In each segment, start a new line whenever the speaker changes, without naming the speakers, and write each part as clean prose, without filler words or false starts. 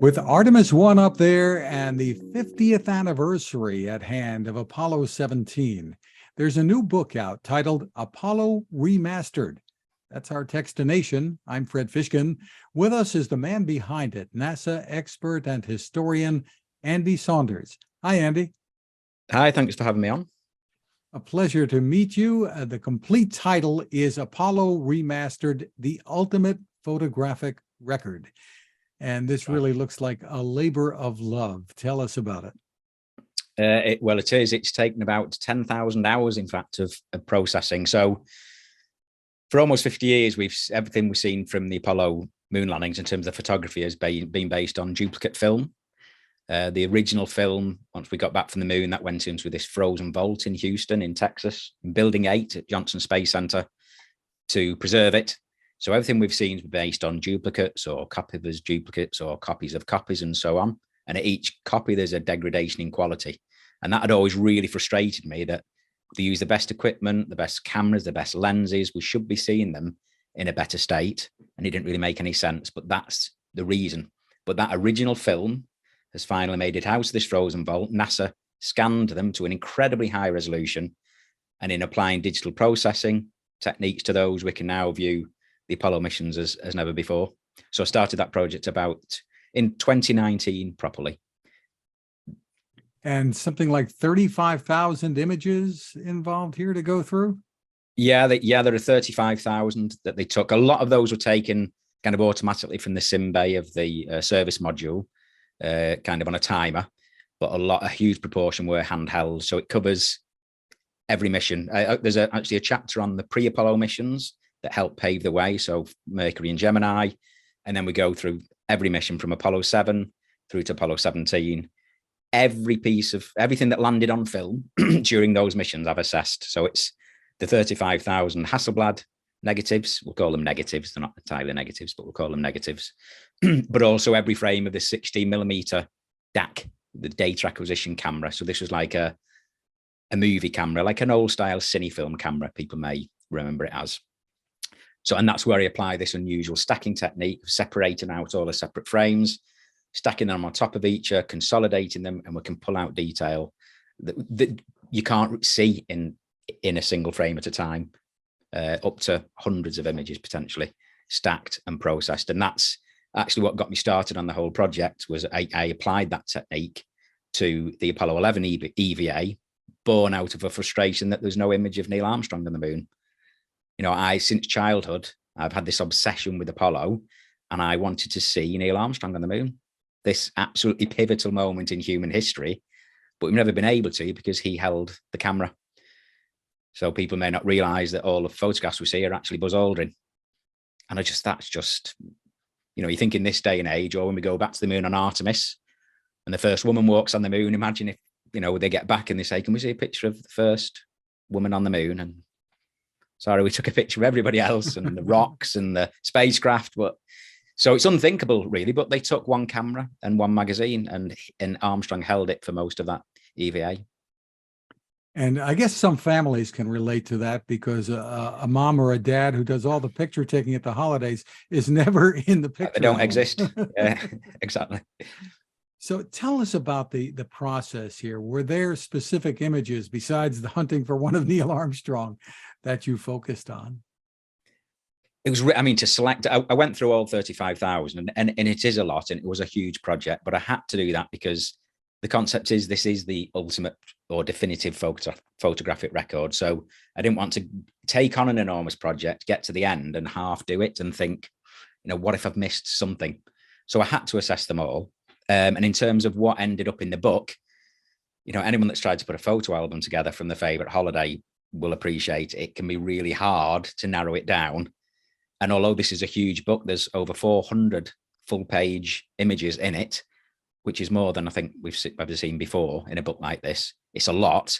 With Artemis 1 up there and the 50th anniversary at hand of Apollo 17, there's a new book out titled Apollo Remastered. That's our Techstination. I'm Fred Fishkin. With us is the man behind it, NASA expert and historian Andy Saunders. Hi, Andy.
Hi, thanks for having me on.
A pleasure to meet you. The complete title is Apollo Remastered, the Ultimate Photographic Record. And this really looks like a labor of love. Tell us about it.
Well, it is. It's taken about 10,000 hours, in fact, of processing. So for almost 50 years, everything we've seen from the Apollo moon landings in terms of photography has been based on duplicate film. The original film, once we got back from the moon, that went into this frozen vault in Houston, in Texas, in Building 8 at Johnson Space Center to preserve it. So everything we've seen is based on duplicates or copies of duplicates or copies of copies and so on. And at each copy, there's a degradation in quality. And that had always really frustrated me that they use the best equipment, the best cameras, the best lenses. We should be seeing them in a better state. And it didn't really make any sense, but that's the reason. But that original film has finally made it out of this frozen vault. NASA scanned them to an incredibly high resolution. And in applying digital processing techniques to those, we can now view the Apollo missions as never before. So I started that project about in 2019 properly.
And something like 35,000 images involved here to go through?
Yeah, there are 35,000 that they took. A lot of those were taken kind of automatically from the sim bay of the service module, kind of on a timer, but a huge proportion were handheld. So it covers every mission. There's actually a chapter on the pre-Apollo missions that helped pave the way. So Mercury and Gemini. And then we go through every mission from Apollo 7 through to Apollo 17. Everything that landed on film during those missions I've assessed. So it's the 35,000 Hasselblad negatives. We'll call them negatives. They're not entirely negatives, but we'll call them negatives. But also every frame of the 16mm DAC, the data acquisition camera. So this was like a movie camera, like an old style cinefilm camera, people may remember it as. So, and that's where I apply this unusual stacking technique of separating out all the separate frames, stacking them on top of each other, consolidating them, and we can pull out detail that you can't see in a single frame at a time, up to hundreds of images potentially stacked and processed. And that's actually what got me started on the whole project. Was I applied that technique to the Apollo 11 EVA, born out of a frustration that there's no image of Neil Armstrong on the moon. You know, since childhood, I've had this obsession with Apollo, and I wanted to see Neil Armstrong on the moon, this absolutely pivotal moment in human history, but we've never been able to because he held the camera. So people may not realize that all the photographs we see are actually Buzz Aldrin. And that's just, you know, you think in this day and age, or when we go back to the moon on Artemis and the first woman walks on the moon, imagine if, you know, they get back and they say, can we see a picture of the first woman on the moon? And sorry, we took a picture of everybody else and the rocks and the spacecraft. But so it's unthinkable, really. But they took one camera and one magazine, and Armstrong held it for most of that EVA.
And I guess some families can relate to that because a mom or a dad who does all the picture taking at the holidays is never in the picture.
They don't exist. Yeah, exactly.
So tell us about the process here. Were there specific images besides the hunting for one of Neil Armstrong that you focused on?
It was, I mean, to select, I went through all 35,000 and it is a lot, and it was a huge project, but I had to do that because the concept is this is the ultimate or definitive photographic record. So I didn't want to take on an enormous project, get to the end and half do it and think, you know, what if I've missed something? So I had to assess them all. And in terms of what ended up in the book, you know, anyone that's tried to put a photo album together from the favorite holiday will appreciate it can be really hard to narrow it down. And although this is a huge book, there's over 400 full page images in it, which is more than I think we've ever seen before in a book like this. It's a lot,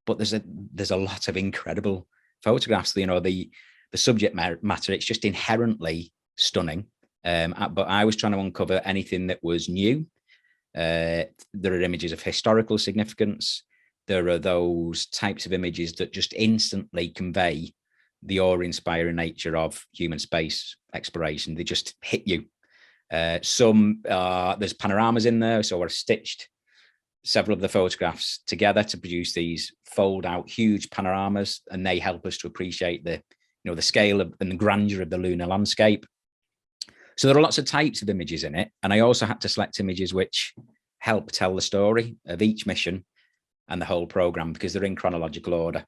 but there's a lot of incredible photographs. You know, the subject matter, it's just inherently stunning. But I was trying to uncover anything that was new. There are images of historical significance. There are those types of images that just instantly convey the awe-inspiring nature of human space exploration. They just hit you. There's panoramas in there, so I've stitched several of the photographs together to produce these fold out huge panoramas, and they help us to appreciate the scale and the grandeur of the lunar landscape. So there are lots of types of images in it, and I also had to select images which help tell the story of each mission and the whole program, because they're in chronological order.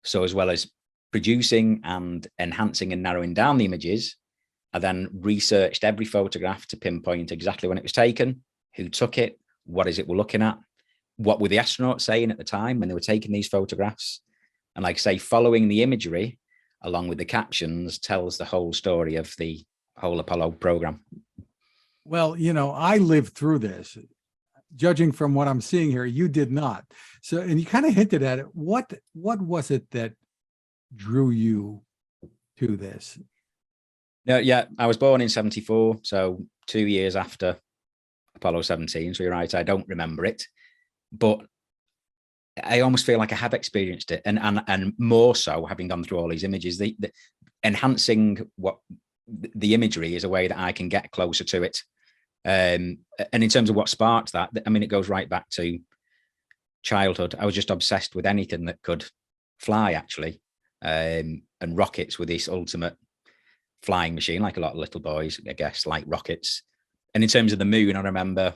So as well as producing and enhancing and narrowing down the images, I then researched every photograph to pinpoint exactly when it was taken, who took it, what is it we're looking at, what were the astronauts saying at the time when they were taking these photographs. And like I say, following the imagery along with the captions tells the whole story of the whole Apollo program.
Well, I lived through this. Judging from what I'm seeing here, you did not. So, and you kind of hinted at it. What was it that drew you to this?
No, yeah, I was born in 74, so 2 years after Apollo 17. So you're right, I don't remember it, but I almost feel like I have experienced it, and more so having gone through all these images. The enhancing what the imagery is a way that I can get closer to it. And in terms of what sparked that, I mean, it goes right back to childhood. I was just obsessed with anything that could fly, actually, and rockets were this ultimate flying machine, like a lot of little boys, I guess, like rockets. And in terms of the moon, I remember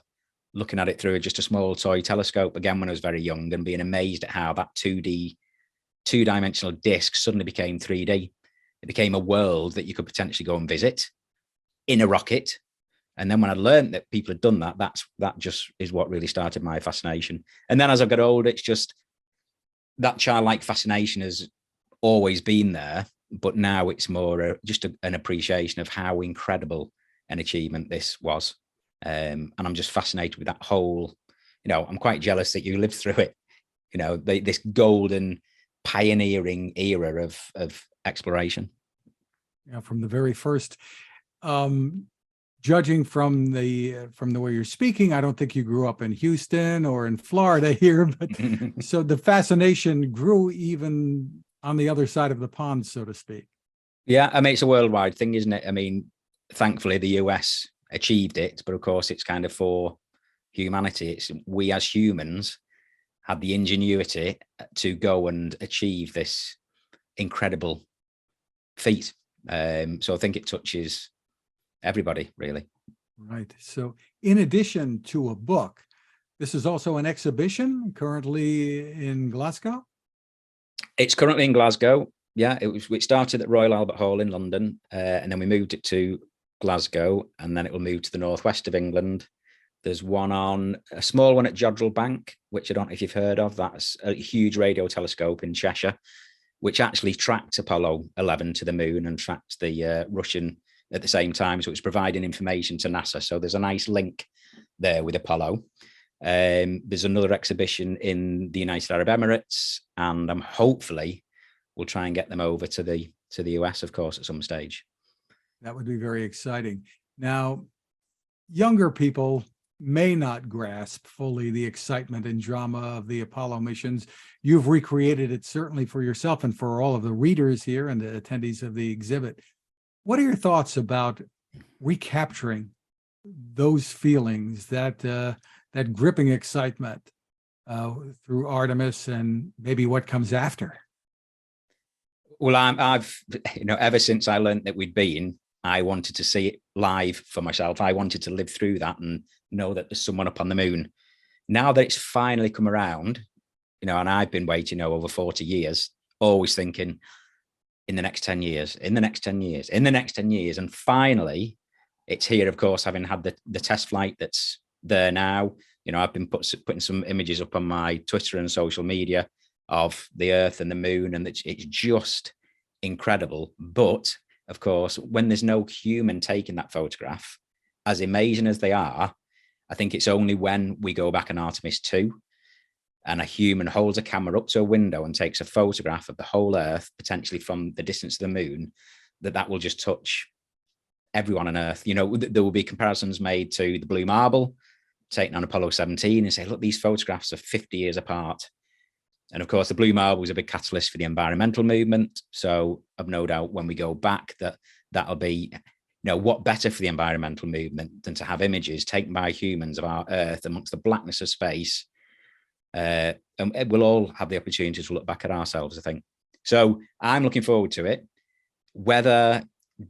looking at it through just a small toy telescope, again, when I was very young, and being amazed at how that two-dimensional disc suddenly became 3D. It became a world that you could potentially go and visit in a rocket. And then when I learned that people had done that, that just is what really started my fascination. And then as I got older, it's just that childlike fascination has always been there, but now it's more just an appreciation of how incredible an achievement this was. And I'm just fascinated with that whole, I'm quite jealous that you lived through it, this golden pioneering era of exploration.
From the very first, judging from the way you're speaking, I don't think you grew up in Houston or in Florida here, but so the fascination grew even on the other side of the pond, so to speak.
Yeah, I mean, it's a worldwide thing, isn't it? I mean, thankfully the US achieved it, but of course it's kind of for humanity. It's we as humans had the ingenuity to go and achieve this incredible feat. So I think it touches everybody, really.
Right. So in addition to a book, this is also an exhibition currently in Glasgow?
It's currently in Glasgow. Yeah, it started at Royal Albert Hall in London, and then we moved it to Glasgow, and then it will move to the northwest of England. There's a small one at Jodrell Bank, which I don't know if you've heard of. That's a huge radio telescope in Cheshire, which actually tracked Apollo 11 to the moon and tracked the Russian at the same time. So it's providing information to NASA. So there's a nice link there with Apollo. There's another exhibition in the United Arab Emirates, and hopefully we'll try and get them over to the US, of course, at some stage.
That would be very exciting. Now, younger people may not grasp fully the excitement and drama of the Apollo missions. You've recreated it certainly for yourself and for all of the readers here and the attendees of the exhibit. What are your thoughts about recapturing those feelings, that gripping excitement through Artemis and maybe what comes after?
Well, I've ever since I learned that we'd been, I wanted to see it live for myself. I wanted to live through that and know that there's someone up on the moon. Now that it's finally come around, and I've been waiting over 40 years, always thinking in the next 10 years, in the next 10 years, in the next 10 years. And finally, it's here, of course, having had the test flight that's there now. I've been putting some images up on my Twitter and social media of the Earth and the moon, and it's just incredible. But of course, when there's no human taking that photograph, as amazing as they are, I think it's only when we go back on Artemis 2 and a human holds a camera up to a window and takes a photograph of the whole Earth, potentially from the distance of the moon, that will just touch everyone on Earth. There will be comparisons made to the Blue Marble taken on Apollo 17 and say, look, these photographs are 50 years apart. And of course, the Blue Marble was a big catalyst for the environmental movement. So I've no doubt when we go back that'll be what better for the environmental movement than to have images taken by humans of our Earth amongst the blackness of space? And we'll all have the opportunity to look back at ourselves, I think. So I'm looking forward to it. Whether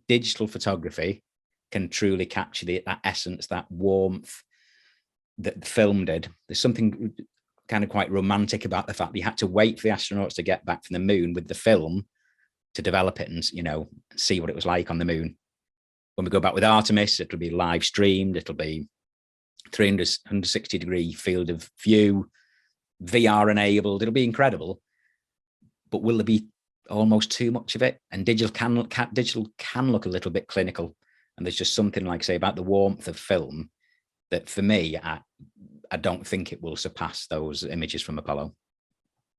digital photography can truly capture that essence, that warmth that the film did. There's something kind of quite romantic about the fact that you had to wait for the astronauts to get back from the moon with the film to develop it and, see what it was like on the moon. When we go back with Artemis, it'll be live streamed. It'll be 360-degree field of view, VR enabled. It'll be incredible. But will there be almost too much of it? And digital can look a little bit clinical. And there's just something, like say, about the warmth of film that for me, I don't think it will surpass those images from Apollo.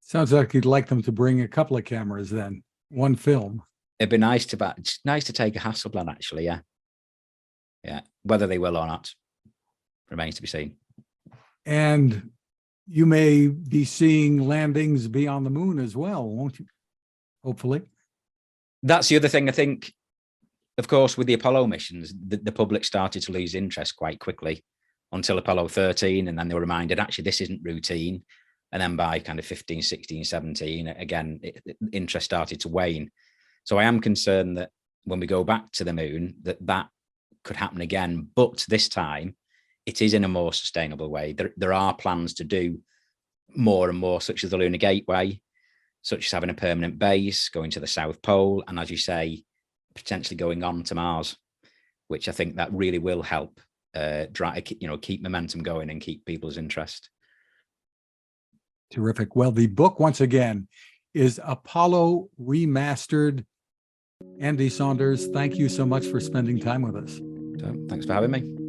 Sounds like you'd like them to bring a couple of cameras then, one film.
It'd be nice to take a Hasselblad, actually. Yeah. Whether they will or not remains to be seen.
And you may be seeing landings beyond the moon as well, won't you? Hopefully.
That's the other thing. I think, of course, with the Apollo missions, the public started to lose interest quite quickly until Apollo 13. And then they were reminded, actually, this isn't routine. And then by kind of 15, 16, 17, again, interest started to wane. So I am concerned that when we go back to the moon, that could happen again. But this time, it is in a more sustainable way. There are plans to do more and more, such as the Lunar Gateway, such as having a permanent base, going to the South Pole, and as you say, potentially going on to Mars, which I think that really will help keep momentum going and keep people's interest.
Terrific. Well, the book, once again, is Apollo Remastered. Andy Saunders, thank you so much for spending time with us.
So, thanks for having me.